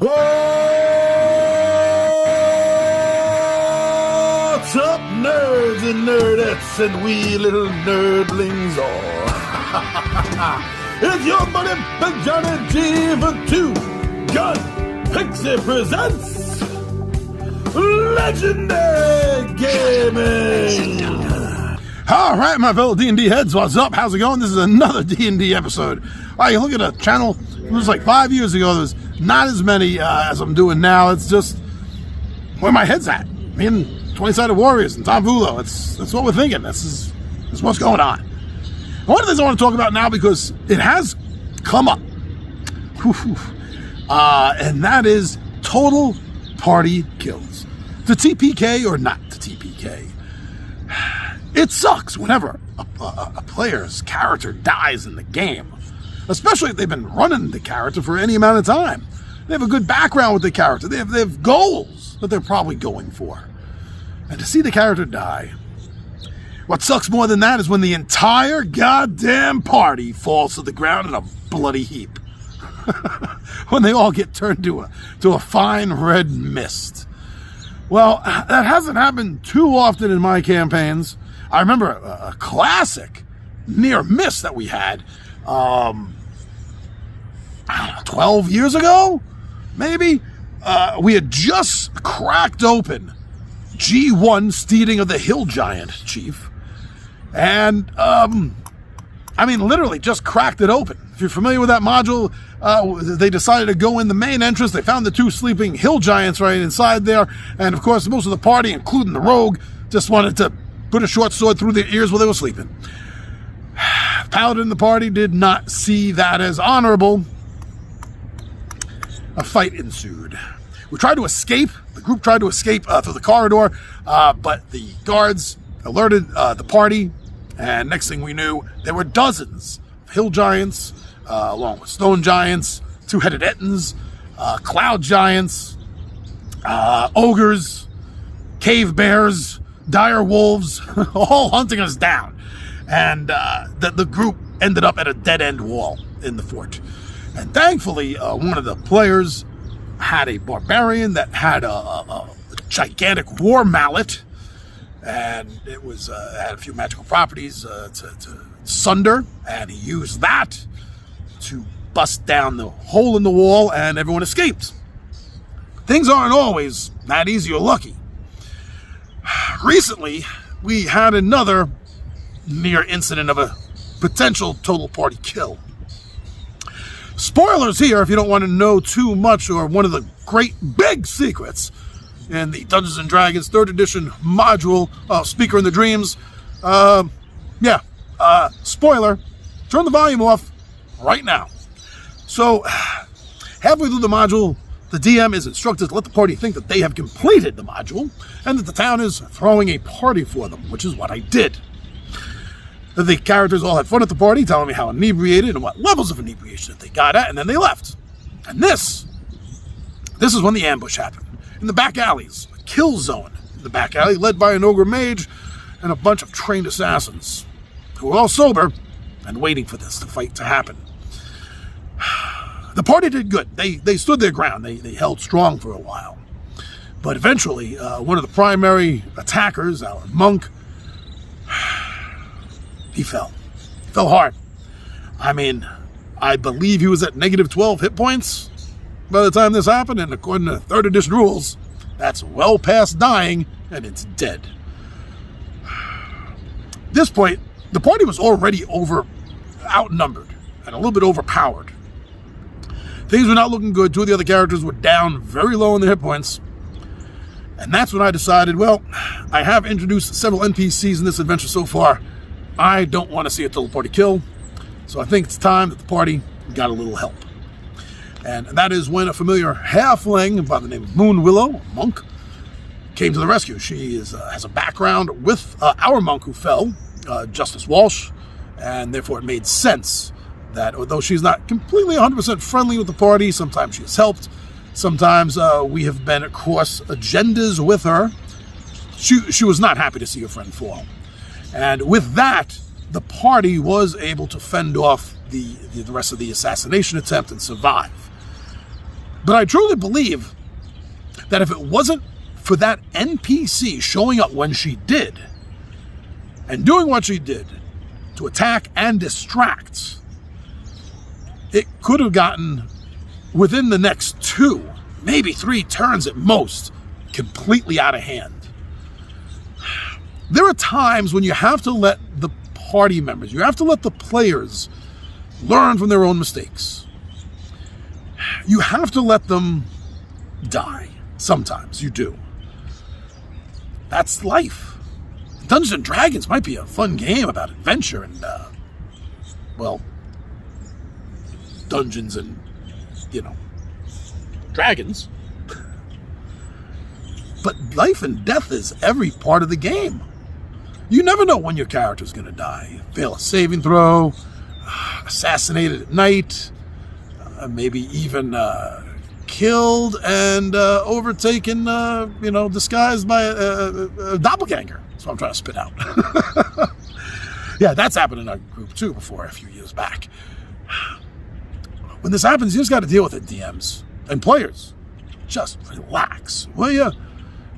What's up, nerds and nerdettes and wee little nerdlings all? It's your buddy Big Johnny G for Two Gun Pixie presents Legendary Gaming. All right, my fellow D&D heads, what's up? How's it going? This is another D&D episode. All right, you look at a channel, it was like 5 years ago, there's not as many as I'm doing now. It's just where my head's at. Me and 20-Sided Warriors and Tom Vulo. That's what we're thinking. This is what's going on. And one of the things I want to talk about now, because it has come up, and that is total party kills. The TPK or not the TPK. It sucks whenever a player's character dies in the game, especially if they've been running the character for any amount of time. They have a good background with the character. They have goals that they're probably going for. And to see the character die, what sucks more than that is when the entire goddamn party falls to the ground in a bloody heap. When they all get turned to a fine red mist. Well, that hasn't happened too often in my campaigns. I remember a classic near miss that we had 12 years ago, maybe. We had just cracked open G1 Steeding of the Hill Giant, Chief. And, literally just cracked it open. If you're familiar with that module, they decided to go in the main entrance. They found the two sleeping hill giants right inside there. And, of course, most of the party, including the rogue, just wanted to put a short sword through their ears while they were sleeping. Paladin in the party did not see that as honorable. A fight ensued. We tried to escape. The group tried to escape through the corridor, but the guards alerted the party, and next thing we knew, there were dozens of hill giants, along with stone giants, two-headed ettins, cloud giants, ogres, cave bears, dire wolves, all hunting us down. And the group ended up at a dead-end wall in the fort. And thankfully, one of the players had a barbarian that had a gigantic war mallet, and it was had a few magical properties to sunder, and he used that to bust down the hole in the wall, and everyone escaped. Things aren't always that easy or lucky. Recently, we had another near incident of a potential total party kill. Spoilers here if you don't want to know too much, or one of the great big secrets in the Dungeons & Dragons 3rd edition module, Speaker in the Dreams. Spoiler, turn the volume off right now. So, halfway through the module, the DM is instructed to let the party think that they have completed the module, and that the town is throwing a party for them, which is what I did. The characters all had fun at the party, telling me how inebriated and what levels of inebriation that they got at, and then they left. And this is when the ambush happened. In the back alleys, a kill zone in the back alley, led by an ogre mage and a bunch of trained assassins, who were all sober and waiting for this fight to happen. The party did good. They stood their ground. They held strong for a while. But eventually, one of the primary attackers, our monk, he fell. He fell hard. I believe he was at negative 12 hit points by the time this happened, and according to 3rd edition rules, that's well past dying, and it's dead. At this point, the party was already outnumbered and a little bit overpowered. Things were not looking good. Two of the other characters were down very low in their hit points. And that's when I decided, well, I have introduced several NPCs in this adventure so far. I don't want to see a total party kill. So I think it's time that the party got a little help. And that is when a familiar halfling by the name of Moon Willow, a monk, came to the rescue. She has a background with our monk who fell, Justice Walsh, and therefore it made sense that although she's not completely 100% friendly with the party, sometimes she has helped, sometimes we have been across agendas with her. She was not happy to see her friend fall. And with that, the party was able to fend off the rest of the assassination attempt and survive. But I truly believe that if it wasn't for that NPC showing up when she did and doing what she did to attack and distract, it could have gotten within the next 2, maybe 3 turns at most, completely out of hand. There are times when you have to let the party members, you have to let the players learn from their own mistakes. You have to let them die. Sometimes you do. That's life. Dungeons and Dragons might be a fun game about adventure and, dungeons and, dragons. But life and death is every part of the game. You never know when your character's going to die. Fail a saving throw, assassinated at night, maybe even killed and overtaken, disguised by a doppelganger. That's what I'm trying to spit out. Yeah, that's happened in our group too before, a few years back. When this happens, you just got to deal with it, DMs and players. Just relax, will you?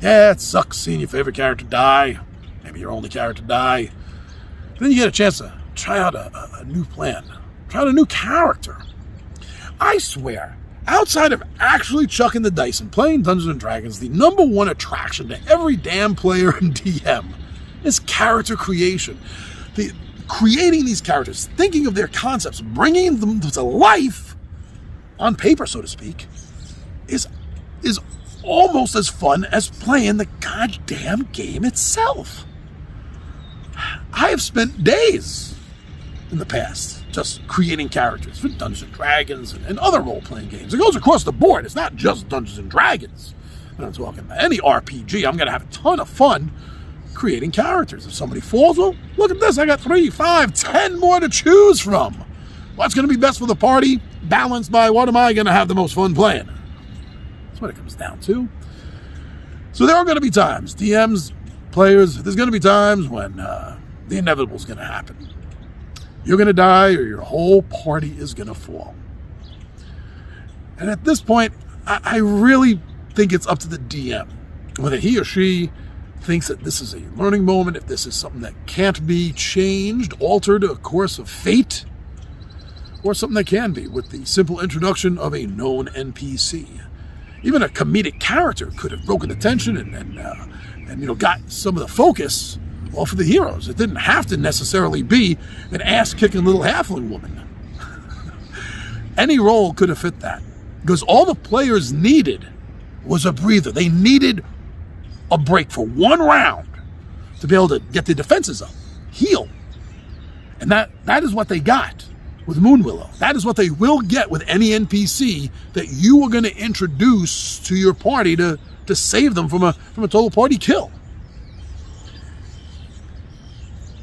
Yeah, it sucks seeing your favorite character die. Maybe your only character die. Then you get a chance to try out a new plan. Try out a new character. I swear, outside of actually chucking the dice and playing Dungeons and Dragons, the #1 attraction to every damn player and DM is character creation. Creating these characters, thinking of their concepts, bringing them to life on paper, so to speak, is almost as fun as playing the goddamn game itself. I have spent days in the past just creating characters for Dungeons and Dragons and other role-playing games. It goes across the board. It's not just Dungeons and Dragons. When I'm talking about any RPG, I'm going to have a ton of fun creating characters. If somebody falls, well, look at this. I got 3, 5, 10 more to choose from. What's going to be best for the party? Balanced by what am I going to have the most fun playing? That's what it comes down to. So there are going to be times, DMs, players, there's going to be times when the inevitable is going to happen. You're going to die or your whole party is going to fall. And at this point, I really think it's up to the DM, whether he or she thinks that this is a learning moment, if this is something that can't be changed, altered, a course of fate, or something that can be with the simple introduction of a known NPC. Even a comedic character could have broken the tension and got some of the focus off of the heroes. It didn't have to necessarily be an ass-kicking little halfling woman. Any role could have fit that, because all the players needed was a breather. They needed a break for one round to be able to get their defenses up, heal. And that is what they got with Moon Willow. That is what they will get with any NPC that you are going to introduce to your party to save them from a total party kill.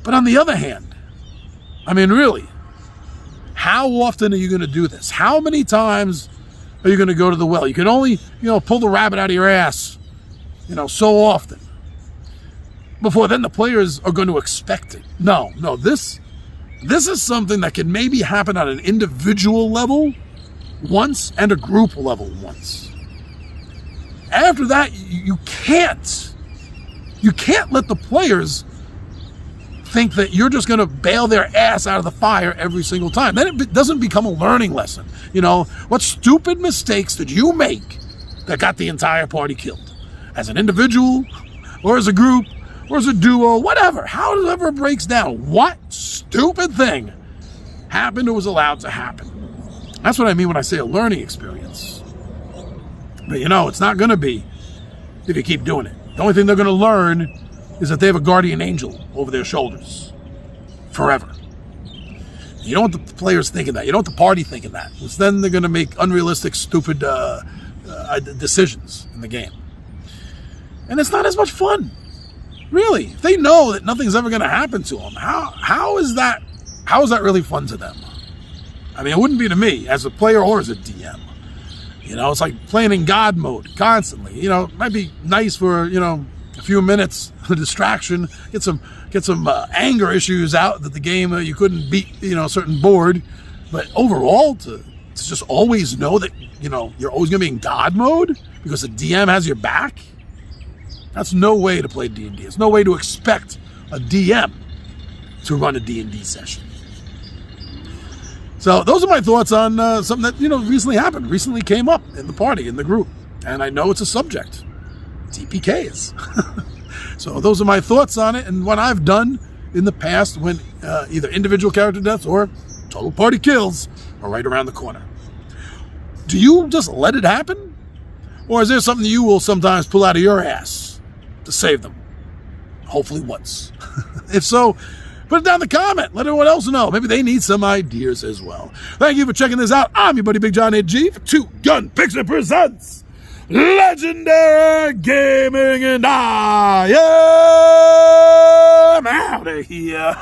But on the other hand, I mean, really, how often are you going to do this? How many times are you going to go to the well? You can only, pull the rabbit out of your ass, so often. Before then, the players are going to expect it. No, this is something that can maybe happen on an individual level once and a group level once. After that, you can't let the players think that you're just going to bail their ass out of the fire every single time. Then it doesn't become a learning lesson. What stupid mistakes did you make that got the entire party killed? As an individual, or as a group, or as a duo, whatever. However it breaks down, what stupid thing happened or was allowed to happen? That's what I mean when I say a learning experience. But it's not going to be if you keep doing it. The only thing they're going to learn is that they have a guardian angel over their shoulders forever. You don't want the players thinking that. You don't want the party thinking that. Because then they're going to make unrealistic, stupid decisions in the game. And it's not as much fun. Really. If they know that nothing's ever going to happen to them, how is that really fun to them? I mean, it wouldn't be to me as a player or as a DM. It's like playing in God mode constantly. It might be nice for, a few minutes, a distraction, get some anger issues out that the game you couldn't beat, a certain board. But overall, to to just always know that, you're always going to be in God mode because the DM has your back. That's no way to play D&D. It's no way to expect a DM to run a D&D session. So those are my thoughts on something that, recently happened, recently came up in the party, in the group. And I know it's a subject. TPKs. So those are my thoughts on it and what I've done in the past when either individual character deaths or total party kills are right around the corner. Do you just let it happen? Or is there something you will sometimes pull out of your ass to save them? Hopefully once. If so, put it down in the comment. Let everyone else know. Maybe they need some ideas as well. Thank you for checking this out. I'm your buddy Big John AG for Two Gun Picture Presents Legendary Gaming, and I am out of here.